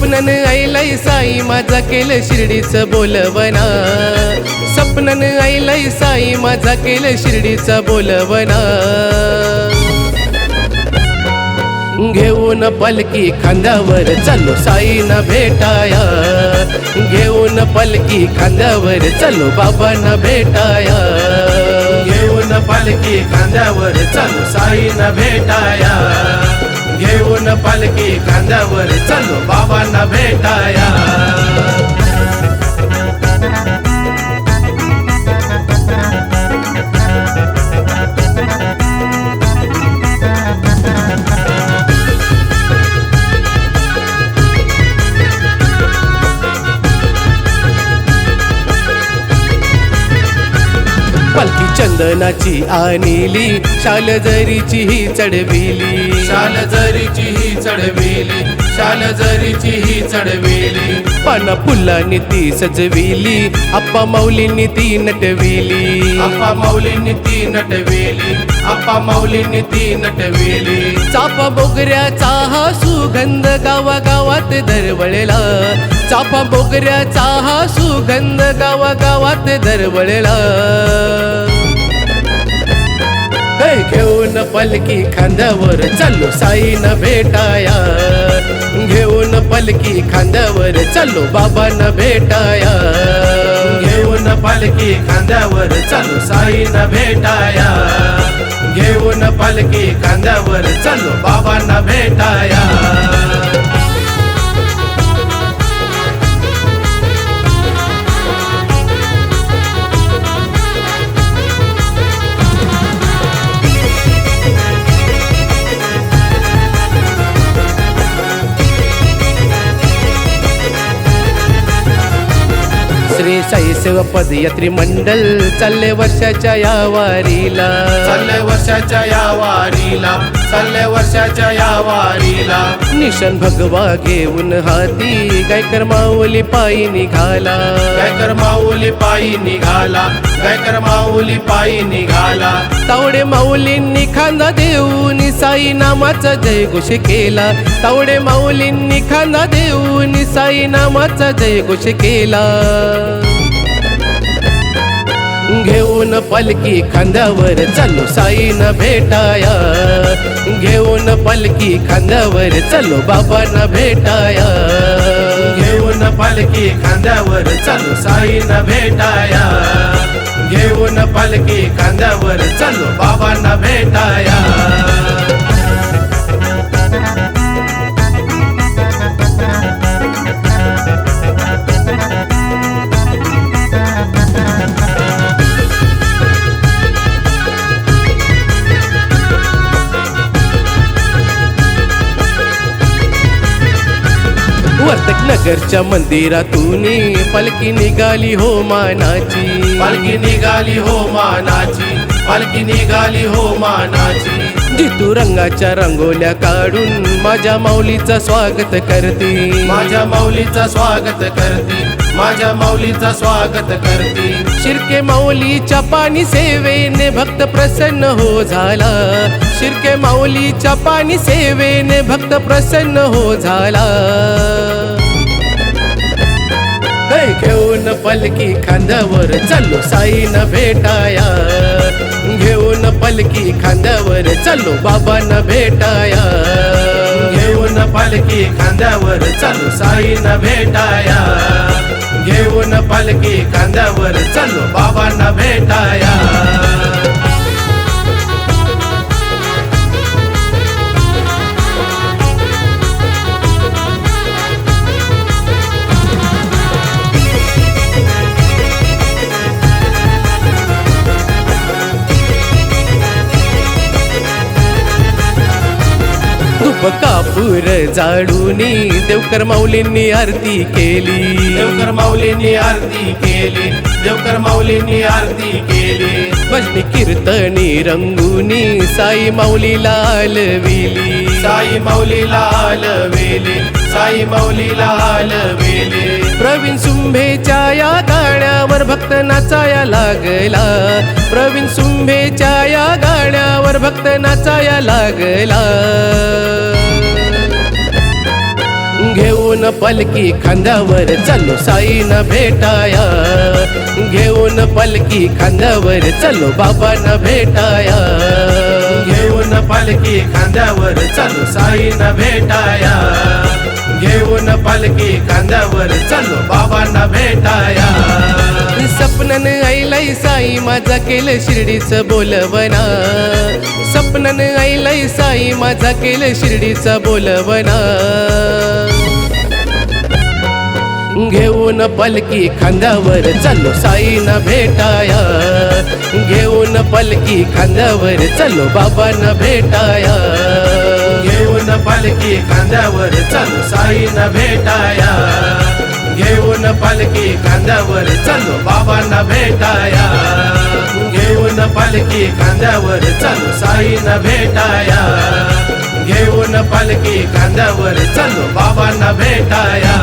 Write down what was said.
सपनन आईलाई साई माझा केलं शिर्डीचं बोलवना, सपनन आईलाई साई माझा केलं शिर्डीचं बोलवना. घेऊन पलकी खांद्यावर चाललो साईना भेटाया, घेऊन पलकी खांद्यावर चाललो बाबांना भेटाया. घेऊन पलकी खांद्यावर चाललो साईना भेटाया, घेऊन पलकी खांद्यावर चाललो बाबांना भेटाया. पालखी चंदनाची आणिली, शाल जरीची ही चढविली, शाल जरीची ही चढविली, शाल जरीची ही चढविली. पाना फुलांनी ती सजविली, आप्पा माऊलींनी ती नटविली, आप्पा माऊलींनी ती नटविली, आप्पा माऊलींनी ती नटविली. चाफा बोगऱ्याचा हा सुगंध गावागावात दरवळला, चाफा बोगऱ्याचा हा सुगंध गावागावात दरवळला. घेऊन पलकी खांद्यावर चाललो साईना भेटाया, घेऊन पलकी खांद्यावर चाललो बाबांना भेटाया. घेऊन पलकी खांद्यावर चाललो साईना भेटाया, घेऊन पलकी खांद्यावर चाललो बाबांना भेटाया. श्री साई सेवा पदयात्री मंडल चालले वर्षाच्या या वारीला, चालले वर्षाच्या या वारीला, चालले वर्षाच्या या वारीला. निशन भगवा घेऊन हाती गायकर माऊली पायी निघाला, गायकर माऊली पायी निघाला, गायकर माऊली पायी निघाला. तावडे माऊलींनी खांदा देऊन साई नामाचा जयघोष केला, तावडे माऊलींनी खांदा देऊन साई नामाचा जयघोष केला. घेऊन पलकी खांद्यावर चाललो साईना भेटाया, घेऊन पलकी खांद्यावर चाललो बाबांना भेटाया. घेऊन पलकी खांद्यावर चाललो साईना भेटाया, घेऊन पलकी खांद्यावर चाललो बाबांना भेटाया. वर्तक नगरच्या मंदिरातून पालखी निघाली हो मानाची, पालखी निघाली हो मानाची, पालखी निघाली हो मानाची. जितू रंगाच्या रंगोल्या काढून माझ्या माऊलीचा स्वागत करते, माझ्या माऊलीचा स्वागत करते, माझ्या माऊलीचा स्वागत करते. शिर्के माऊलीच्या पाणी सेवेने भक्त प्रसन्न हो झाला, शिर्के माऊलीच्या पाणी सेवेने भक्त प्रसन्न हो झाला. घेऊन पलकी खांद्यावर चाललो साईना भेटाया, घेऊन पलकी खांद्यावर चाललो बाबांना भेटाया. घेऊन पलकी खांद्यावर चाललो साईना भेटाया, घेऊन पलकी खांद्यावर चाललो बाबांना भेटाया. कापूर जाडूनी देवकर माऊलींनी आरती केली, देवकर माऊलींनी आरती केली, देवकर माऊलींनी आरती केली. भजनी कीर्तनी रंगुनी साई माऊलीला आलविली, साई माऊलीला आलविली, साई माऊलीला आलविली. प्रवीण सुंभेच्या या गाण्यावर भक्त नाचाया लागला, प्रवीण सुंभेच्या या गाण्यावर भक्त नाचाया लागला. घेऊ घेऊन पलकी खांद्यावर चलो साईना भेटाया, घेऊन पलकी खांद्यावर चलो बाबांना भेटाया, घेऊन पलकी खांद्यावर चलो साईना भेटाया, घेऊन पलकी खांद्यावर चलो बाबांना भेटाया. सपनन ऐलाई साई माझा केलं शिर्डीचं बोलवना, सपनन ऐलाई साई माझा केलं शिर्डीचं बोलवना. घेऊन पलकी खांद्यावर चलो साईना भेटाया, घेऊन पलकी खांद्यावर चलो बाबांना भेटाया, घेऊन पलकी खांद्यावर चलो साईना भेटाया, घेऊन पलकी खांद्यावर चलो बाबांना भेटाया, घेऊन पलकी खांद्यावर चलो साईना भेटाया, घेऊन पलकी खांद्यावर चलो बाबांना भेटाया.